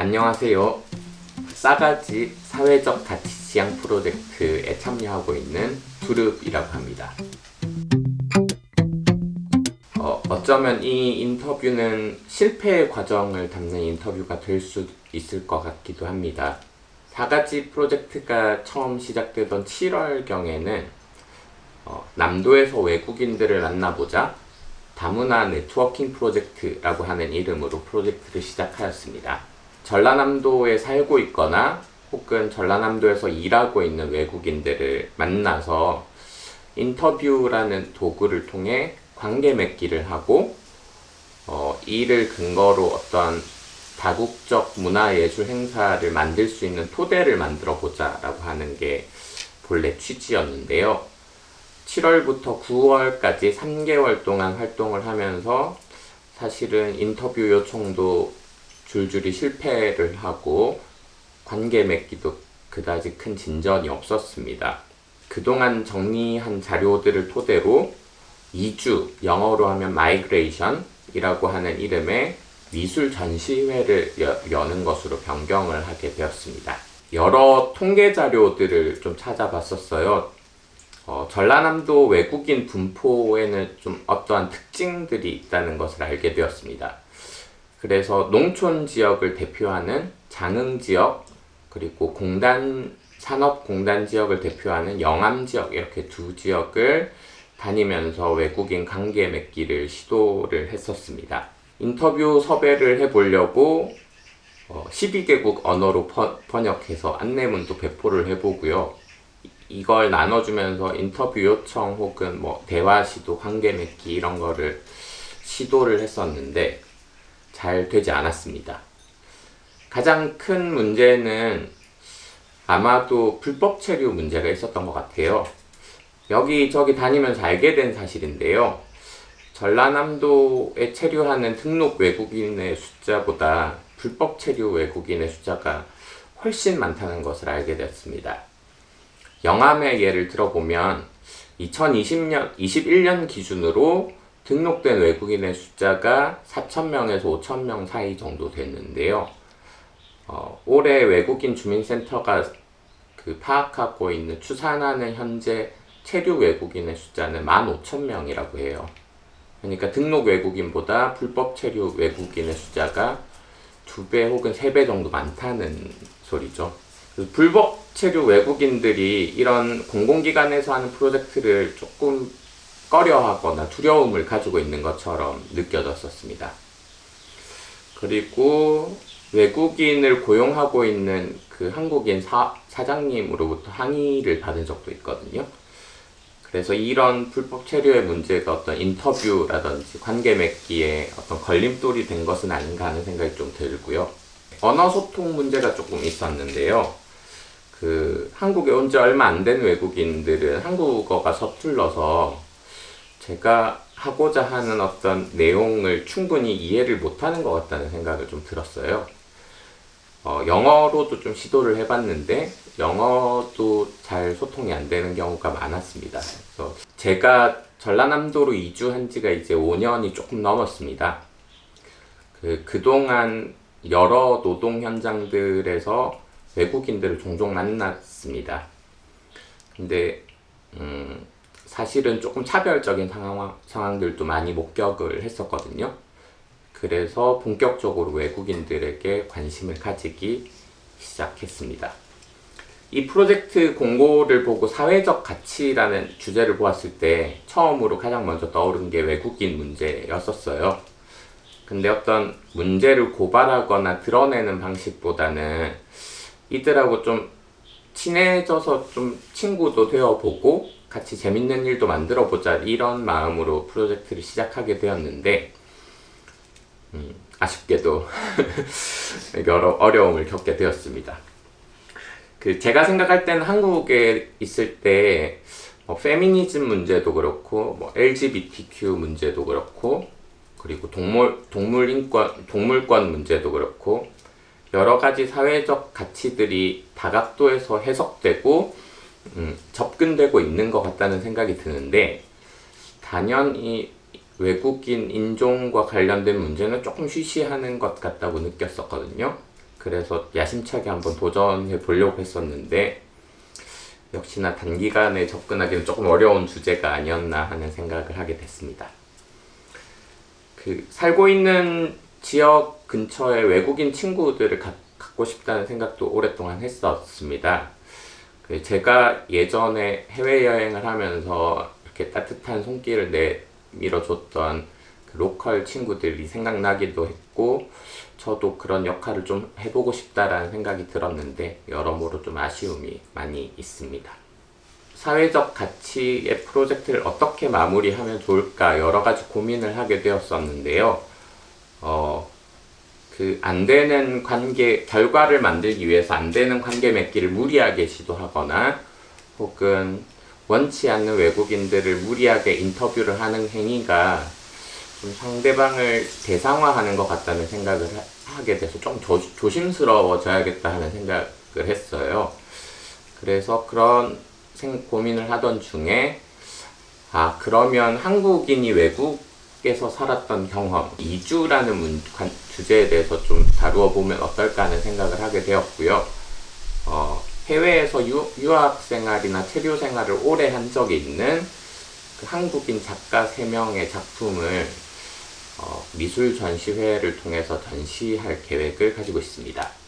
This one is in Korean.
안녕하세요. 싸가지 사회적 가치 지향 프로젝트에 참여하고 있는 두릅이라고 합니다. 어쩌면 이 인터뷰는 실패의 과정을 담는 인터뷰가 될 수 있을 것 같기도 합니다. 사가지 프로젝트가 처음 시작되던 7월경에는 남도에서 외국인들을 만나보자 다문화 네트워킹 프로젝트라고 하는 이름으로 프로젝트를 시작하였습니다. 전라남도에 살고 있거나 혹은 전라남도에서 일하고 있는 외국인들을 만나서 인터뷰라는 도구를 통해 관계 맺기를 하고 이를 근거로 어떤 다국적 문화예술 행사를 만들 수 있는 토대를 만들어 보자 라고 하는 게 본래 취지였는데요. 7월부터 9월까지 3개월 동안 활동을 하면서 사실은 인터뷰 요청도 줄줄이 실패를 하고 관계 맺기도 그다지 큰 진전이 없었습니다. 그동안 정리한 자료들을 토대로 2주, 영어로 하면 마이그레이션이라고 하는 이름의 미술 전시회를 여는 것으로 변경을 하게 되었습니다. 여러 통계 자료들을 좀 찾아봤었어요. 전라남도 외국인 분포에는 좀 어떠한 특징들이 있다는 것을 알게 되었습니다. 그래서 농촌 지역을 대표하는 장흥 지역, 그리고 산업공단 지역을 대표하는 영암 지역, 이렇게 두 지역을 다니면서 외국인 관계 맺기를 시도를 했었습니다. 인터뷰 섭외를 해보려고 12개국 언어로 번역해서 안내문도 배포를 해보고요. 이걸 나눠주면서 인터뷰 요청 혹은 대화 시도, 관계 맺기 이런 거를 시도를 했었는데 잘 되지 않았습니다. 가장 큰 문제는 아마도 불법 체류 문제가 있었던 것 같아요. 여기저기 다니면서 알게 된 사실인데요. 전라남도에 체류하는 등록 외국인의 숫자보다 불법 체류 외국인의 숫자가 훨씬 많다는 것을 알게 됐습니다. 영암의 예를 들어보면 2021년 기준으로 등록된 외국인의 숫자가 4,000명에서 5,000명 사이 정도 됐는데요. 올해 외국인 주민센터가 파악하고 있는 추산하는 현재 체류 외국인의 숫자는 15,000명이라고 해요. 그러니까 등록 외국인보다 불법 체류 외국인의 숫자가 2배 혹은 3배 정도 많다는 소리죠. 불법 체류 외국인들이 이런 공공기관에서 하는 프로젝트를 조금 꺼려하거나 두려움을 가지고 있는 것처럼 느껴졌었습니다. 그리고 외국인을 고용하고 있는 그 한국인 사장님으로부터 항의를 받은 적도 있거든요. 그래서 이런 불법 체류의 문제가 어떤 인터뷰라든지 관계 맺기에 어떤 걸림돌이 된 것은 아닌가 하는 생각이 좀 들고요. 언어 소통 문제가 조금 있었는데요. 한국에 온 지 얼마 안 된 외국인들은 한국어가 서툴러서 제가 하고자 하는 어떤 내용을 충분히 이해를 못하는 것 같다는 생각을 좀 들었어요. 영어로도 좀 시도를 해봤는데 영어도 잘 소통이 안 되는 경우가 많았습니다. 그래서 제가 전라남도로 이주한 지가 이제 5년이 조금 넘었습니다. 그동안 여러 노동 현장들에서 외국인들을 종종 만났습니다. 근데 사실은 조금 차별적인 상황들도 많이 목격을 했었거든요. 그래서 본격적으로 외국인들에게 관심을 가지기 시작했습니다. 이 프로젝트 공고를 보고 사회적 가치라는 주제를 보았을 때 처음으로 가장 먼저 떠오른 게 외국인 문제였었어요. 근데 어떤 문제를 고발하거나 드러내는 방식보다는 이들하고 좀 친해져서 좀 친구도 되어보고 같이 재밌는 일도 만들어보자, 이런 마음으로 프로젝트를 시작하게 되었는데 아쉽게도 여러 어려움을 겪게 되었습니다. 제가 생각할 때는 한국에 있을 때 페미니즘 문제도 그렇고 LGBTQ 문제도 그렇고 그리고 동물권 문제도 그렇고 여러 가지 사회적 가치들이 다각도에서 해석되고 접근되고 있는 것 같다는 생각이 드는데, 단연 이 외국인 인종과 관련된 문제는 조금 쉬쉬하는 것 같다고 느꼈었거든요. 그래서 야심차게 한번 도전해 보려고 했었는데 역시나 단기간에 접근하기는 조금 어려운 주제가 아니었나 하는 생각을 하게 됐습니다. 살고 있는 지역 근처에 외국인 친구들을 갖고 싶다는 생각도 오랫동안 했었습니다. 제가 예전에 해외여행을 하면서 이렇게 따뜻한 손길을 내밀어줬던 로컬 친구들이 생각나기도 했고, 저도 그런 역할을 좀 해보고 싶다라는 생각이 들었는데 여러모로 좀 아쉬움이 많이 있습니다. 사회적 가치의 프로젝트를 어떻게 마무리하면 좋을까 여러 가지 고민을 하게 되었었는데요. 안 되는 관계, 결과를 만들기 위해서 안 되는 관계 맺기를 무리하게 시도하거나 혹은 원치 않는 외국인들을 무리하게 인터뷰를 하는 행위가 좀 상대방을 대상화하는 것 같다는 생각을 하게 돼서 좀 조심스러워져야겠다 하는 생각을 했어요. 그래서 그런 고민을 하던 중에 그러면 한국인이 외국에서 살았던 경험, 이주라는 주제에 대해서 좀 다루어 보면 어떨까 하는 생각을 하게 되었고요. 해외에서 유학 생활이나 체류 생활을 오래 한 적이 있는 한국인 작가 3명의 작품을 미술 전시회를 통해서 전시할 계획을 가지고 있습니다.